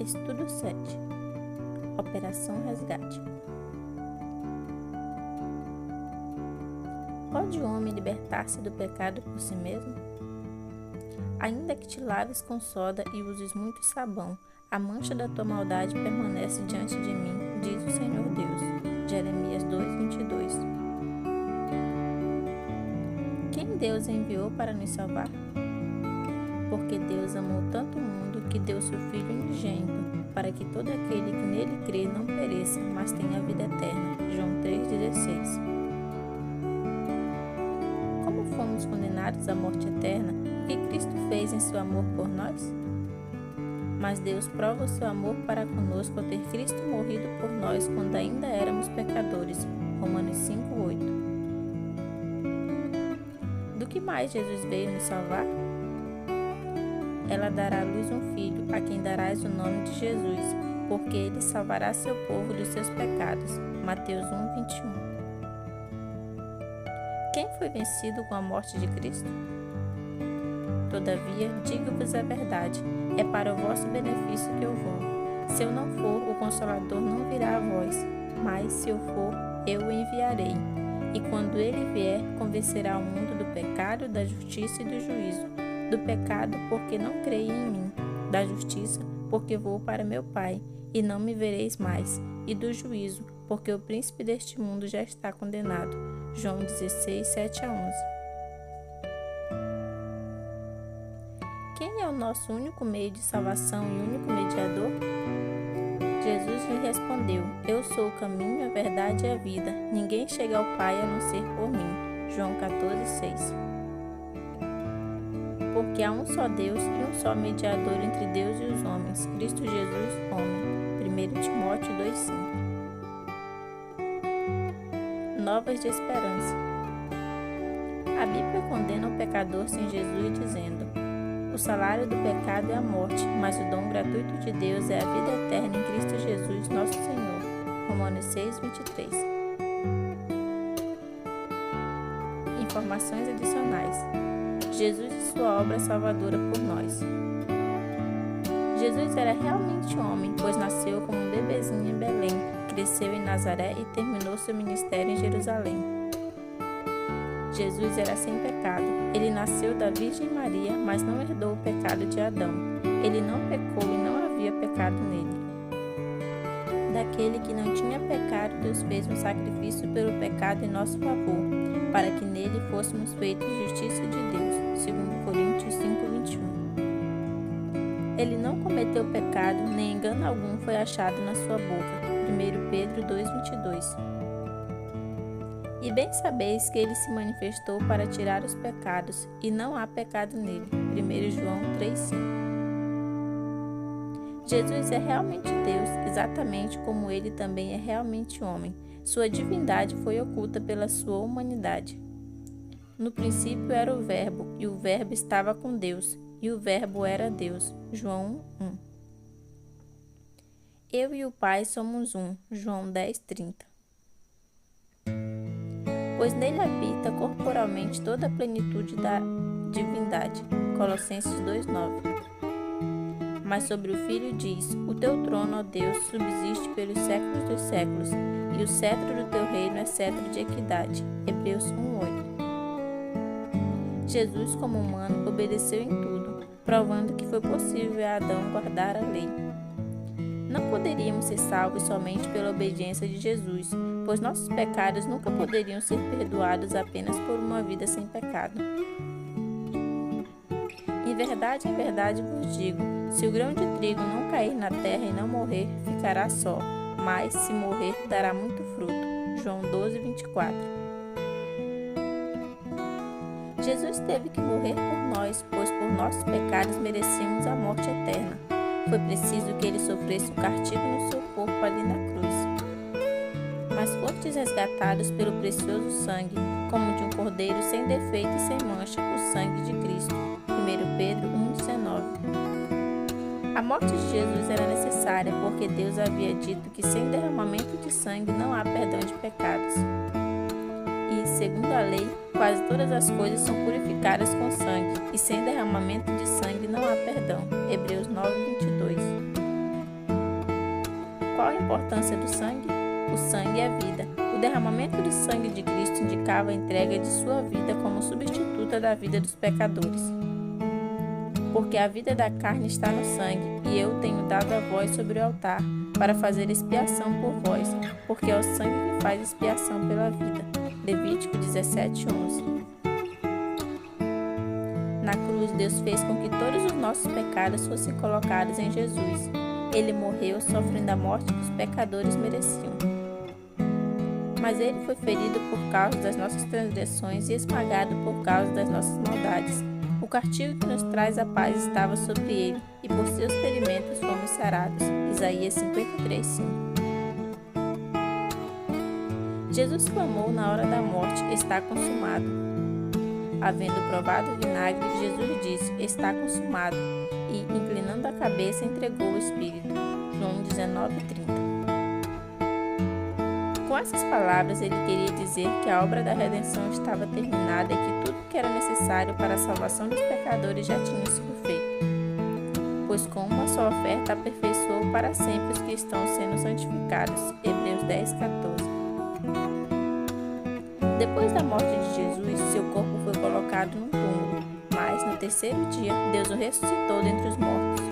Estudo 7. Operação Resgate. Pode o homem libertar-se do pecado por si mesmo? Ainda que te laves com soda e uses muito sabão, a mancha da tua maldade permanece diante de mim, diz o Senhor Deus. Jeremias 2:22. Quem Deus enviou para nos salvar? Porque Deus amou tanto o mundo que deu seu Filho unigênito, para que todo aquele que nele crê não pereça, mas tenha a vida eterna. João 3:16. Como fomos condenados à morte eterna, o que Cristo fez em seu amor por nós? Mas Deus prova o seu amor para conosco ao ter Cristo morrido por nós quando ainda éramos pecadores. Romanos 5:8. Do que mais Jesus veio nos salvar? Ela dará à luz um filho, a quem darás o nome de Jesus, porque ele salvará seu povo dos seus pecados. Mateus 1:21. Quem foi vencido com a morte de Cristo? Todavia, digo-vos a verdade, é para o vosso benefício que eu vou. Se eu não for, o Consolador não virá a vós, mas se eu for, eu o enviarei. E quando ele vier, convencerá o mundo do pecado, da justiça e do juízo. Do pecado, porque não creem em mim. Da justiça, porque vou para meu Pai, e não me vereis mais. E do juízo, porque o príncipe deste mundo já está condenado. João 16, 7-11. Quem é o nosso único meio de salvação e único mediador? Jesus lhe respondeu: Eu sou o caminho, a verdade e a vida. Ninguém chega ao Pai a não ser por mim. João 14:6. Porque há um só Deus e um só mediador entre Deus e os homens, Cristo Jesus, homem. 1 Timóteo 2:5. Novas de esperança. A Bíblia condena o pecador sem Jesus dizendo: O salário do pecado é a morte, mas o dom gratuito de Deus é a vida eterna em Cristo Jesus, nosso Senhor. Romanos 6:23. Informações adicionais. Jesus e sua obra salvadora por nós. Jesus era realmente homem, pois nasceu como um bebezinho em Belém, cresceu em Nazaré e terminou seu ministério em Jerusalém. Jesus era sem pecado. Ele nasceu da Virgem Maria, mas não herdou o pecado de Adão. Ele não pecou e não havia pecado nele. Daquele que não tinha pecado, Deus fez um sacrifício pelo pecado em nosso favor, para que nele fôssemos feitos justiça de Deus. 2 Coríntios 5:21. Ele não cometeu pecado, nem engano algum foi achado na sua boca. 1 Pedro 2:22. E bem sabeis que ele se manifestou para tirar os pecados, e não há pecado nele. 1 João 3:5. Jesus é realmente Deus, exatamente como ele também é realmente homem. Sua divindade foi oculta pela sua humanidade. No princípio era o Verbo, e o Verbo estava com Deus, e o Verbo era Deus. João 1:1. Eu e o Pai somos um. João 10:30. Pois nele habita corporalmente toda a plenitude da divindade. Colossenses 2:9. Mas sobre o Filho diz: O teu trono, ó Deus, subsiste pelos séculos dos séculos, e o cetro do teu reino é cetro de equidade. Hebreus 1:8. Jesus, como humano, obedeceu em tudo, provando que foi possível a Adão guardar a lei. Não poderíamos ser salvos somente pela obediência de Jesus, pois nossos pecados nunca poderiam ser perdoados apenas por uma vida sem pecado. Em verdade vos digo, se o grão de trigo não cair na terra e não morrer, ficará só, mas, se morrer, dará muito fruto. João 12:24. Jesus teve que morrer por nós, pois por nossos pecados merecíamos a morte eterna. Foi preciso que ele sofresse o castigo no seu corpo ali na cruz. Mas fostes resgatados pelo precioso sangue, como de um cordeiro sem defeito e sem mancha, o sangue de Cristo. 1 Pedro 1:19. A morte de Jesus era necessária porque Deus havia dito que sem derramamento de sangue não há perdão de pecados. E, segundo a lei, quase todas as coisas são purificadas com sangue, e sem derramamento de sangue não há perdão. Hebreus 9:22. importância do sangue? O sangue é vida. O derramamento do sangue de Cristo indicava a entrega de sua vida como substituta da vida dos pecadores. Porque a vida da carne está no sangue, e eu tenho dado a vós sobre o altar, para fazer expiação por vós, porque é o sangue que faz expiação pela vida. Levítico 17:11. Na cruz, Deus fez com que todos os nossos pecados fossem colocados em Jesus. Ele morreu sofrendo a morte que os pecadores mereciam. Mas ele foi ferido por causa das nossas transgressões e esmagado por causa das nossas maldades. O castigo que nos traz a paz estava sobre ele, e por seus ferimentos fomos sarados. Isaías 53:5. Jesus clamou na hora da morte: está consumado. Havendo provado o vinagre, Jesus disse: está consumado, e, inclinando a cabeça, entregou o Espírito. João 19:30. Com essas palavras, ele queria dizer que a obra da redenção estava terminada e que tudo que era necessário para a salvação dos pecadores já tinha sido feito. Pois com uma só oferta aperfeiçoou para sempre os que estão sendo santificados. Hebreus 10:14. Depois da morte de Jesus, seu corpo foi colocado num túmulo, mas no terceiro dia, Deus o ressuscitou dentre os mortos.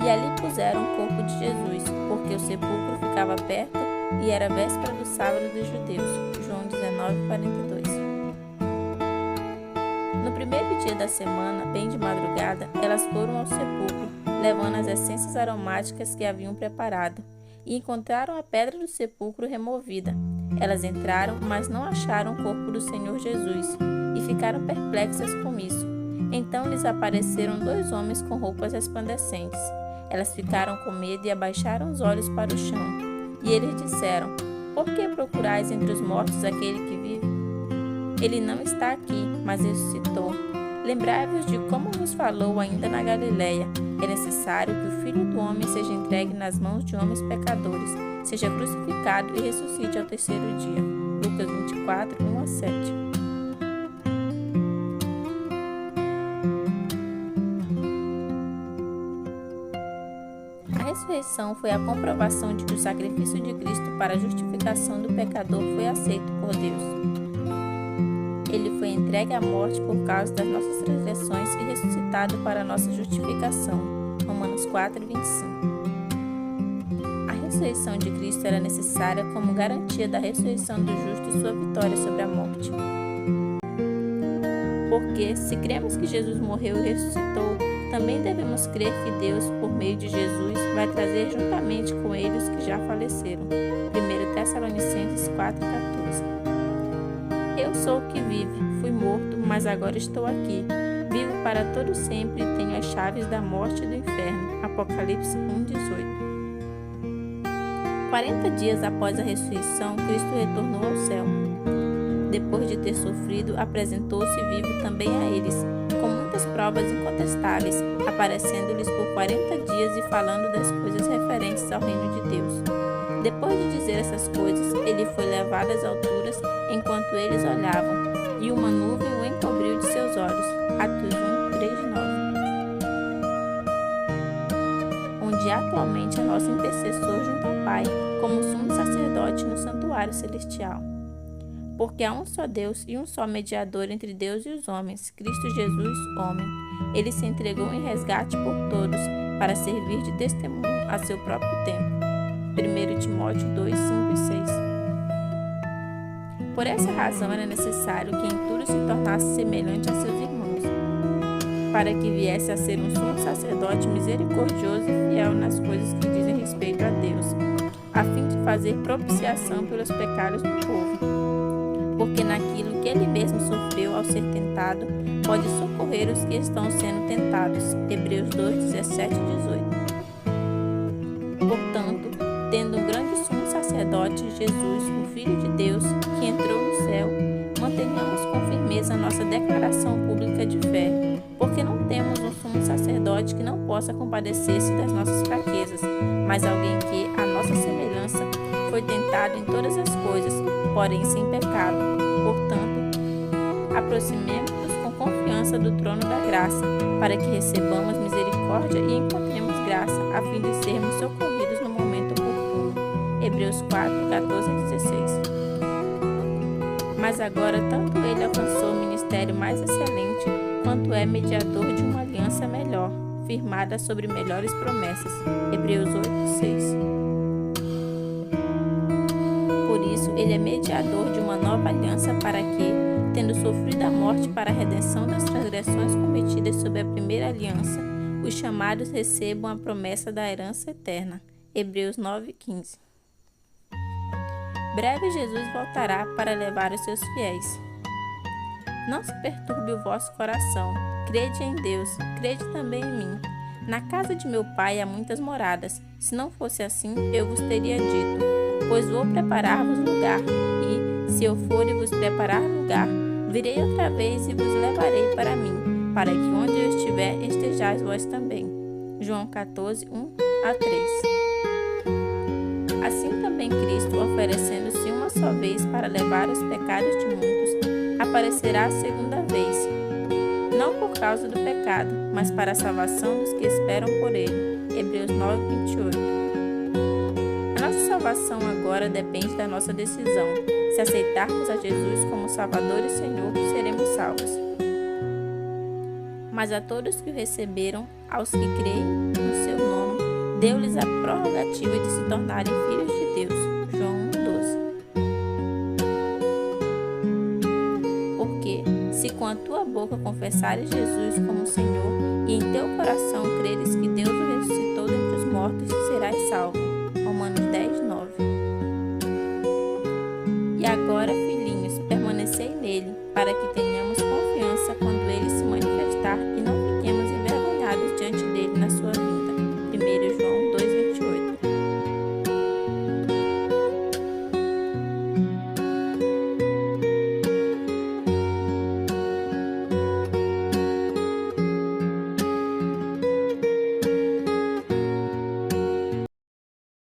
E ali puseram o corpo de Jesus, porque o sepulcro ficava perto e era véspera do sábado dos judeus. João 19:42. No primeiro dia da semana, bem de madrugada, elas foram ao sepulcro, levando as essências aromáticas que haviam preparado, e encontraram a pedra do sepulcro removida. Elas entraram, mas não acharam o corpo do Senhor Jesus, e ficaram perplexas com isso. Então lhes apareceram 2 homens com roupas resplandecentes. Elas ficaram com medo e abaixaram os olhos para o chão. E eles disseram: por que procurais entre os mortos aquele que vive? Ele não está aqui, mas ressuscitou. Lembrai-vos de como vos falou ainda na Galileia. É necessário que o Filho do Homem seja entregue nas mãos de homens pecadores, seja crucificado e ressuscite ao terceiro dia. Lucas 24:1-7. A ressurreição foi a comprovação de que o sacrifício de Cristo para a justificação do pecador foi aceito por Deus. Ele foi entregue à morte por causa das nossas transgressões e ressuscitado para a nossa justificação. Romanos 4:25. A ressurreição de Cristo era necessária como garantia da ressurreição do justo e sua vitória sobre a morte. Porque, se cremos que Jesus morreu e ressuscitou, também devemos crer que Deus, por meio de Jesus, vai trazer juntamente com ele os que já faleceram. 1 Tessalonicenses 4:14. Eu sou o que vive, fui morto, mas agora estou aqui. Vivo para todo sempre e tenho as chaves da morte e do inferno. Apocalipse 1:18. 40 dias após a ressurreição, Cristo retornou ao céu. Depois de ter sofrido, apresentou-se vivo também a eles, com muitas provas incontestáveis, aparecendo-lhes por 40 dias e falando das coisas referentes ao reino de Deus. Depois de dizer essas coisas, ele foi levado às alturas enquanto eles olhavam, e uma nuvem o encobriu de seus olhos. Atos 1:3-9. Onde atualmente é nosso intercessor junto ao Pai, como sumo sacerdote no santuário celestial. Porque há um só Deus e um só mediador entre Deus e os homens, Cristo Jesus, homem. Ele se entregou em resgate por todos, para servir de testemunho a seu próprio tempo. 1 Timóteo 2:5-6. Por essa razão era necessário que em tudo se tornasse semelhante a seus irmãos, para que viesse a ser um sumo sacerdote misericordioso e fiel nas coisas que dizem respeito a Deus, a fim de fazer propiciação pelos pecados do povo. Porque naquilo que ele mesmo sofreu ao ser tentado, pode socorrer os que estão sendo tentados. Hebreus 2:17-18. Portanto, tendo um grande sumo sacerdote, Jesus, o Filho de Deus, que entrou no céu, mantenhamos com firmeza nossa declaração pública de fé, porque não temos um sumo sacerdote que não possa compadecer-se das nossas fraquezas, mas alguém que, à nossa semelhança, foi tentado em todas as coisas, porém sem pecado. Portanto, aproximemo-nos com confiança do trono da graça, para que recebamos misericórdia e encontremos graça, a fim de sermos socorridos no momento oportuno. Hebreus 4, 14 e 16. Mas agora tanto ele alcançou o ministério mais excelente, quanto é mediador de uma aliança melhor, firmada sobre melhores promessas. Hebreus 8, 6. Por isso, ele é mediador de uma nova aliança para que, tendo sofrido a morte para a redenção das transgressões cometidas sob a primeira aliança, os chamados recebam a promessa da herança eterna. Hebreus 9, 15. Breve Jesus voltará para levar os seus fiéis. Não se perturbe o vosso coração. Crede em Deus, crede também em mim. Na casa de meu pai há muitas moradas. Se não fosse assim, eu vos teria dito. Pois vou preparar-vos lugar. E, se eu for e vos preparar lugar, virei outra vez e vos levarei para mim, para que onde eu estiver, estejais vós também. João 14, 1 a 3. Assim também Cristo, oferecendo-se uma só vez para levar os pecados de muitos, aparecerá a segunda vez, não por causa do pecado, mas para a salvação dos que esperam por ele. Hebreus 9, 28. A nossa salvação agora depende da nossa decisão. Se aceitarmos a Jesus como Salvador e Senhor, seremos salvos. Mas a todos que o receberam, aos que creem no seu nome, deu-lhes a prerrogativa de se tornarem filhos de Deus. João 1,12. Porque, se com a tua boca confessares Jesus como Senhor e em teu coração creres que Deus o